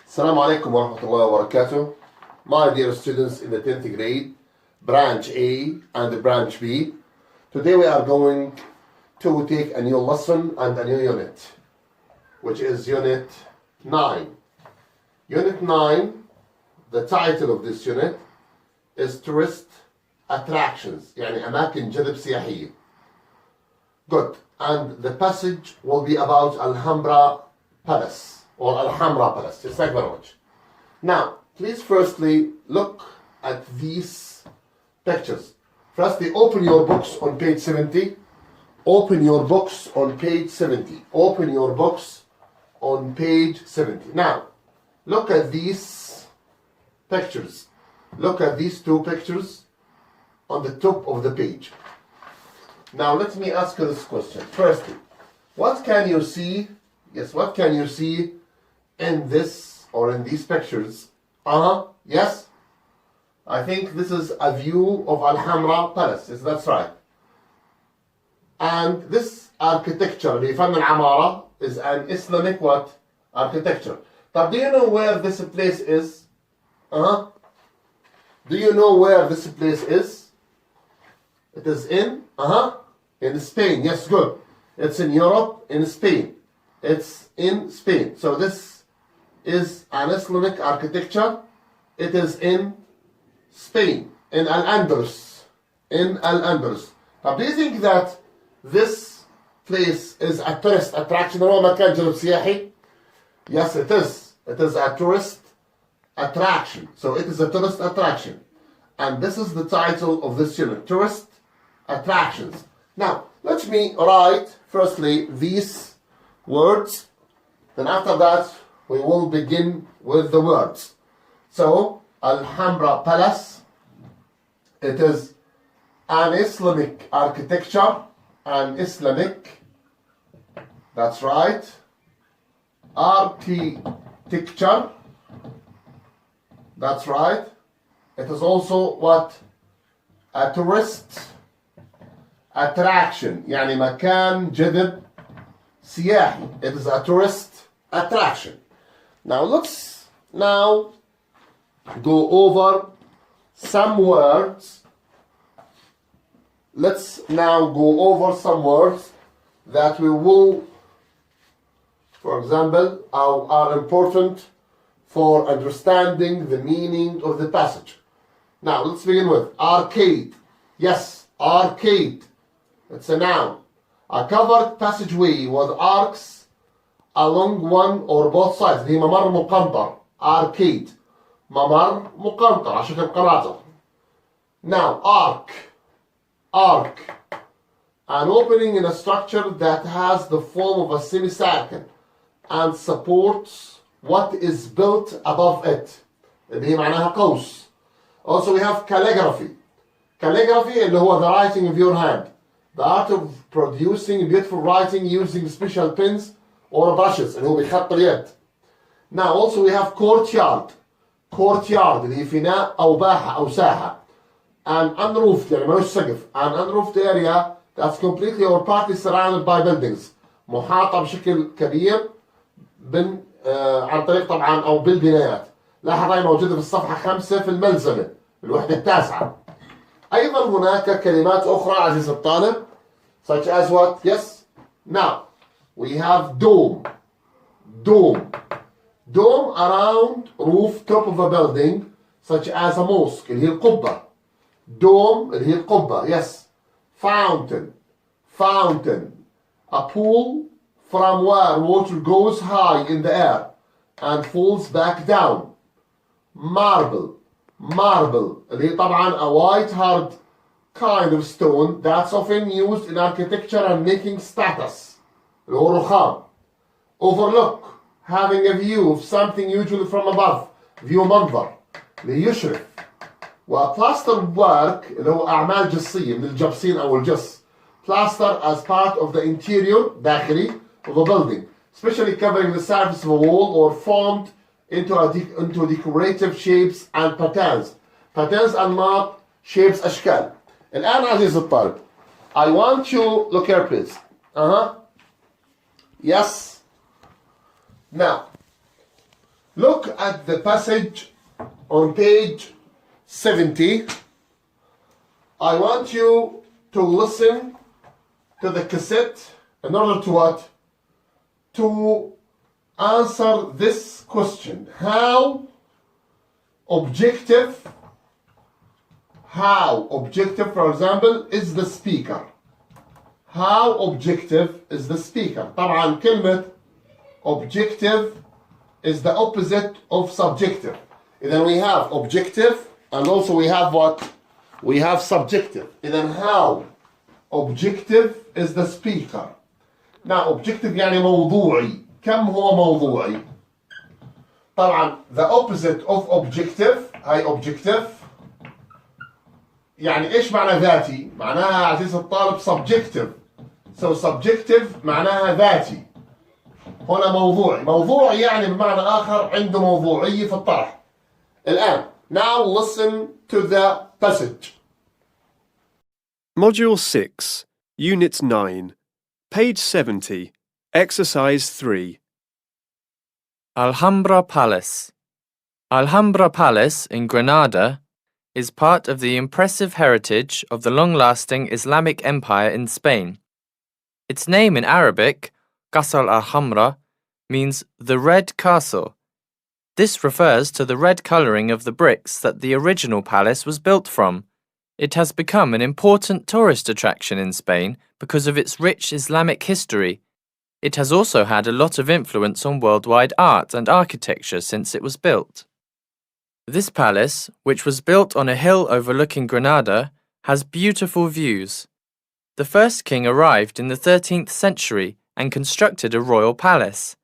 Assalamu alaikum wa rahmatullahi wa barakatuh. My dear students in the 10th grade, branch A and branch B. Today we are going to take a new lesson and a new unit, which is unit 9. Unit 9, the title of this unit is Tourist Attractions, يعني أماكن جذب سياحية. Good. And the passage will be about Alhambra Palace. Or Alhambra Palace. Just thank you very much. Now, please firstly look at these pictures. Firstly, open your books on page 70. Open your books on page 70. Open your books on page 70. Now, look at these pictures. Look at these two pictures on the top of the page. Now, let me ask you this question. Firstly, what can you see? Yes, what can you see in this or in these pictures? Yes? I think this is a view of Alhambra Palace. Yes, that's right. And this architecture, فن العمارة, is an Islamic what? Architecture. But do you know where this place is? Do you know where this place is? It is in Spain. Yes, good. It's in Europe, in Spain. It's in Spain. So this is an Islamic architecture. It is in Spain, in Al-Andalus. In Al-Andalus. Now, do you think that this place is a tourist attraction? Yes, it is. It is a tourist attraction. So it is a tourist attraction. And this is the title of this unit, Tourist Attractions. Now, let me write, firstly, these words. Then after that, we will begin with the words. So, Alhambra Palace, it is an Islamic architecture, an Islamic, that's right, architecture, that's right. It is also what? A tourist attraction, يعني مكان جذب سياحي. It is a tourist attraction. Now let's go over some words. Let's now go over some words that we will, for example, are important for understanding the meaning of the passage. Now let's begin with arcade. Yes, arcade. It's a noun. A covered passageway with arcs along one or both sides. هي ممر مقنطر. Arcade. ممر مقنطر على شكل قناطر. Now, arc. Arc. An opening in a structure that has the form of a semicircle and supports what is built above it. اللي هي معناها قوس. Also we have calligraphy. Calligraphy اللي هو the writing of your hand. The art of producing beautiful writing using special pens or brushes اللي هو بخط اليد. Now also we have courtyard. Courtyard اللي هي فناء أو باحة أو ساحة. An unroofed يعني ملوش سقف. An unroofed area that's completely or partly surrounded by buildings. محاطة بشكل كبير عن طريق طبعا أو بالبنايات. لاحظ هاي موجودة في الصفحة 5 في الملزمة الوحدة التاسعة. أيضا هناك كلمات أخرى عزيز الطالب such as what? Yes. Now we have dome. Dome. Dome around rooftop of a building such as a mosque اللي هي القبة. Dome اللي هي القبة. Yes. Fountain. Fountain. A pool from where water goes high in the air and falls back down. Marble. Marble اللي هي طبعا a white hard kind of stone that's often used in architecture and making status. اللي هو الرخام. Overlook. Having a view of something usually from above. View منظر. اللي يشرف. وplaster work اللي هو أعمال جصية من الجبسين أو الجص. Plaster as part of the interior داخلي of a building. Especially covering the surface of a wall or formed into decorative shapes and patterns. Patterns أنماط shapes أشكال. الآن عزيزي الطالب I want you look here please. Yes. Now Look at the passage on page 70. I want you to listen to the cassette in order to what? To answer this question. How objective, for example, is the speaker? How objective is the speaker? طبعا كلمة objective is the opposite of subjective. Then we have objective and also we have what? We have subjective. Then how objective is the speaker? Now objective يعني موضوعي. كم هو موضوعي؟ طبعا the opposite of objective هاي objective يعني ايش معنى ذاتي؟ معناها عزيز الطالب subjective. So subjective معناها ذاتي. هنا موضوعي. موضوعي يعني بمعنى آخر عنده موضوعية في الطرح. الآن now listen to the passage. Module 6, Unit 9, page 70, Exercise 3. Alhambra Palace. Alhambra Palace in Granada is part of the impressive heritage of the long-lasting Islamic Empire in Spain. Its name in Arabic, Qasr al-Hamra, means the Red Castle. This refers to the red colouring of the bricks that the original palace was built from. It has become an important tourist attraction in Spain because of its rich Islamic history. It has also had a lot of influence on worldwide art and architecture since it was built. This palace, which was built on a hill overlooking Granada, has beautiful views. The first king arrived in the 13th century and constructed a royal palace.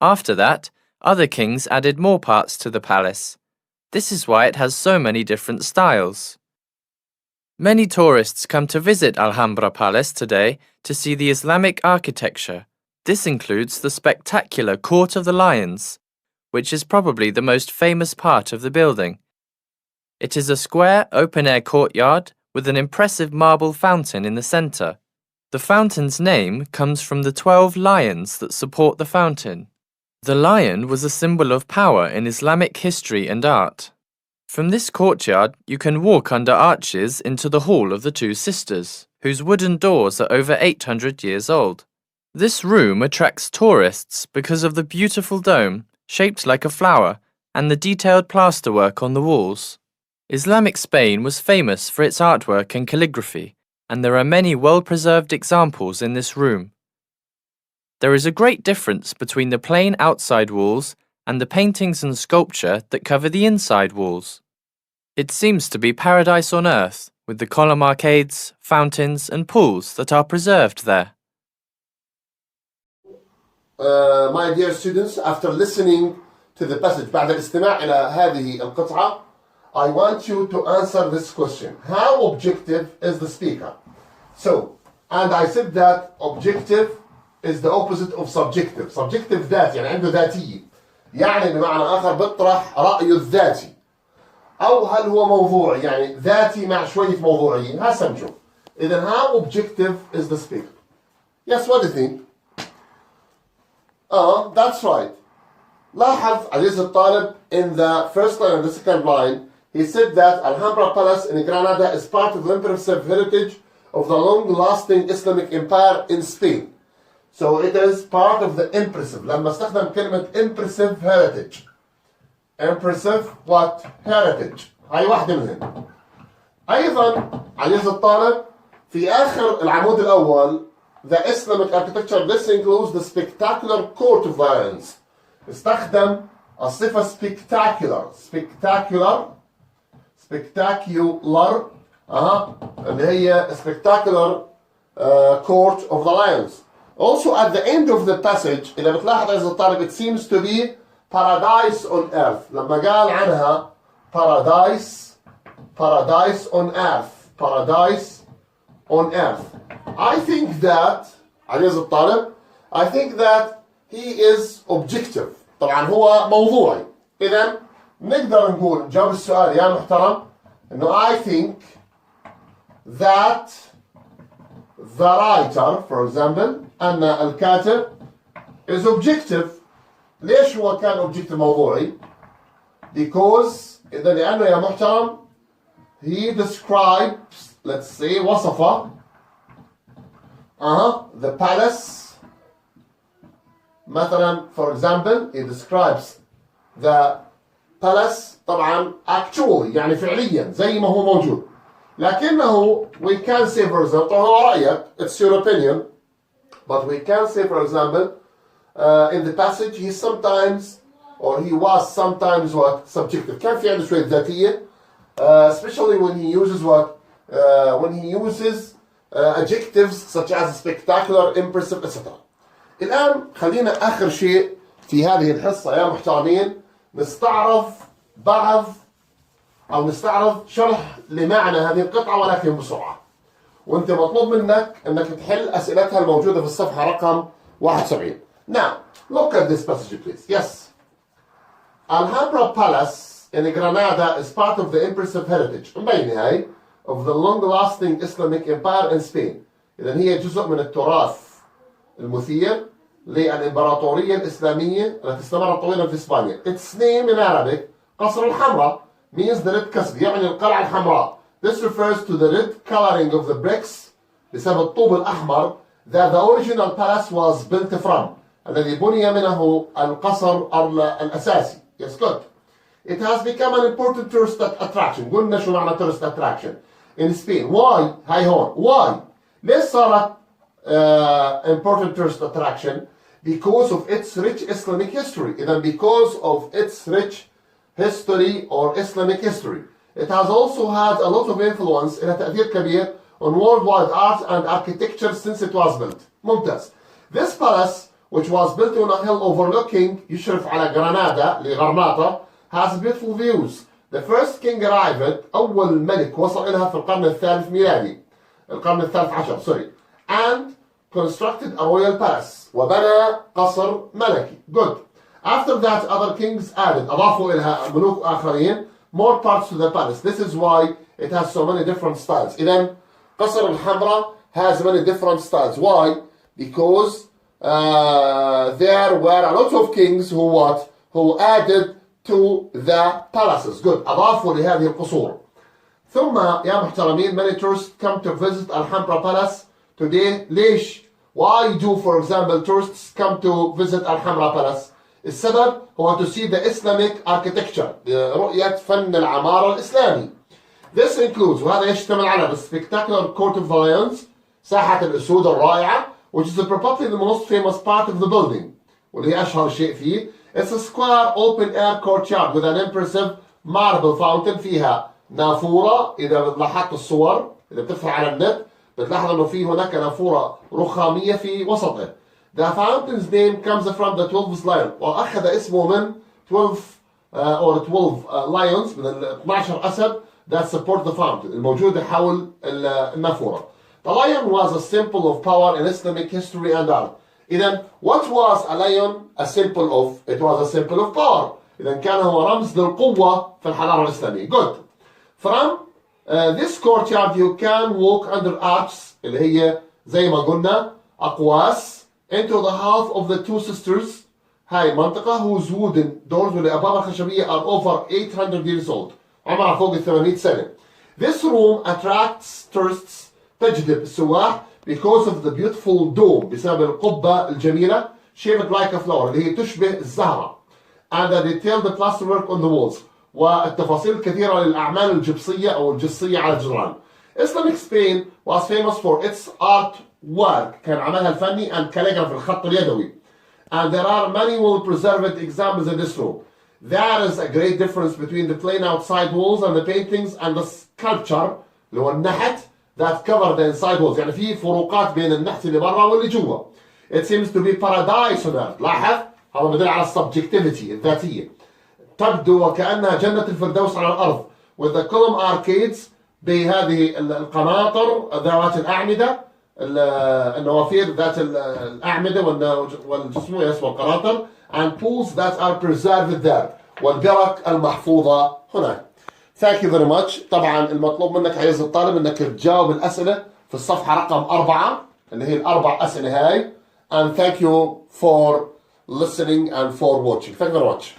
After that, other kings added more parts to the palace. This is why it has so many different styles. Many tourists come to visit Alhambra Palace today to see the Islamic architecture. This includes the spectacular Court of the Lions, which is probably the most famous part of the building. It is a square, open-air courtyard with an impressive marble fountain in the centre. The fountain's name comes from the 12 lions that support the fountain. The lion was a symbol of power in Islamic history and art. From this courtyard, you can walk under arches into the Hall of the Two Sisters, whose wooden doors are over 800 years old. This room attracts tourists because of the beautiful dome, shaped like a flower, and the detailed plasterwork on the walls. Islamic Spain was famous for its artwork and calligraphy, and there are many well-preserved examples in this room. There is a great difference between the plain outside walls and the paintings and sculpture that cover the inside walls. It seems to be paradise on earth, with the column arcades, fountains, and pools that are preserved there. My dear students, after listening to the passage بعد الاستماع إلى هذه القطعة, I want you to answer this question. How objective is the speaker? So, and I said that objective is the opposite of subjective. Subjective ذات يعني عنده ذاتية. يعني بمعنى آخر بيطرح رأيه الذاتي. أو هل هو موضوعي يعني ذاتي مع شوية موضوعية. هسه نشوف. إذا how objective is the speaker? Yes, what do you think? That's right. لاحظ عزيز الطالب in the first line and the second line he said that Alhambra Palace in Granada is part of the impressive heritage of the long-lasting Islamic Empire in Spain. So it is part of the impressive. لما استخدم كلمة impressive heritage. Impressive what? Heritage. هاي واحدة منهم. أيضا عزيز الطالب في آخر العمود الأول the Islamic architecture, this includes the spectacular Court of Lions. استخدم الصفة spectacular اللي هي spectacular Court of the Lions. Also at the end of the passage إذا بتلاحظ عزيزي الطالب it seems to be paradise on earth. لما قال عنها paradise on earth. I think that عزيزي الطالب I think that he is objective. طبعا هو موضوعي. إذا نقدر نقول نجاوب السؤال يا محترم إنه I think that the writer, for example, أن الكاتب is objective. ليش هو كان objective موضوعي؟ because لأنه يا محترم he describes, let's say, وصف the palace. مثلا for example he describes the palace طبعا actually يعني فعليا زي ما هو موجود. لكنه we can say for example طبعا هو رأيك, it's your opinion, but we can say for example in the passage he sometimes or he was sometimes what subjective. كان في عنده شوية ذاتية especially when he uses what when he uses adjectives such as spectacular, impressive, etc. الآن خلينا آخر شيء في هذه الحصة يا محترمين نستعرض بعض أو نستعرض شرح لمعنى هذه القطعة ولكن بسرعة. وأنت مطلوب منك أنك تحل أسئلتها الموجودة في الصفحة رقم 71. Now, look at this passage please. Yes. Alhambra Palace in Granada is part of the impressive heritage مبينة هاي of the long-lasting Islamic empire in Spain. إذن هي جزء من التراث المثير للإمبراطورية الإسلامية التي استمرت طويلا في إسبانيا. Its name in Arabic قصر الحمراء means the red castle يعني القلعة الحمراء. This refers to the red coloring of the bricks بسبب الطوب الأحمر that the original palace was built from الذي بني منه القصر الأساسي. Yes, good. It has become an important tourist attraction. قلنا شو معنى tourist attraction in Spain. Why? هاي هون. Why? ليش صارت important tourist attraction? Because of its rich Islamic history. إذن because of its rich history or Islamic history. It has also had a lot of influence إلى تأثير كبير on worldwide art and architecture since it was built. ممتاز. This palace which was built on a hill overlooking يشرف على غرناطة لغرناطة has beautiful views. The first king arrived أول ملك وصل إلها في القرن الثالث ميلادي القرن الثالث عشر sorry and constructed a royal palace وبنى قصر ملكي. Good. After that other kings added أضافوا إلها ملوك آخرين more parts to the palace. This is why it has so many different styles. إذن قصر الحمراء has many different styles. Why? Because there were a lot of kings who added to the palaces. Good. أضافوا لهذه القصور. ثم يا محترمين many tourists come to visit Alhambra Palace today. ليش? Why do for example tourists come to visit Alhambra Palace? السبب هو to see the Islamic architecture رؤية فن العمارة الإسلامي. This includes وهذا يشتمل على the spectacular court of the lions ساحة الأسود الرائعة which is probably the most famous part of the building واللي هي أشهر شيء فيه. It's a square open air courtyard with an impressive marble fountain فيها نافورة. إذا لاحظت الصور إذا بتفتح على النت بتلاحظ إنه في هناك نافورة رخامية في وسطه. The fountain's name comes from the 12 lion وأخذ اسمه من 12 lions من ال 12 أسد that support the fountain الموجودة حول النافورة. The lion was a symbol of power in Islamic history and art. إذن what was a lion a symbol of? It was a symbol of power. إذن كان هو رمز للقوة في الحضارة الإسلامية. Good. From this courtyard you can walk under arches اللي هي زي ما قلنا أقواس into the house of the two sisters. هاي منطقة whose wooden doors واللي أبوابها الخشبية are over 800 years old. عمرها فوق 800 سنة. This room attracts tourists تجذب السواح because of the beautiful dome بسبب القبة الجميلة shaped like a flower اللي هي تشبه الزهرة and the detailed plasterwork on the walls والتفاصيل الكثيرة للأعمال الجبسية أو الجصية على الجدران. Islamic Spain was famous for its art work كان عملها الفني and calligraphy الخط اليدوي and there are many well-preserved examples in this room. There is a great difference between the plain outside walls and the paintings and the sculpture اللي هو النحت that cover the inside walls. يعني في فروقات بين النحت اللي برا واللي جوا. It seems to be paradise on earth. لاحظ هذا بدل على subjectivity الذاتية. تبدو وكأنها جنة الفردوس على الأرض. With the column arcades بهذه القناطر ذوات الأعمدة النوافذ ذات الأعمدة والجسم والقناطر and pools that are preserved there والبرك المحفوظة هناك. Thank you very much. طبعا المطلوب منك عزيزي الطالب انك تجاوب الأسئلة في الصفحة رقم 4 اللي هي الأربع أسئلة هاي and thank you for listening and for watching. Thank you very much.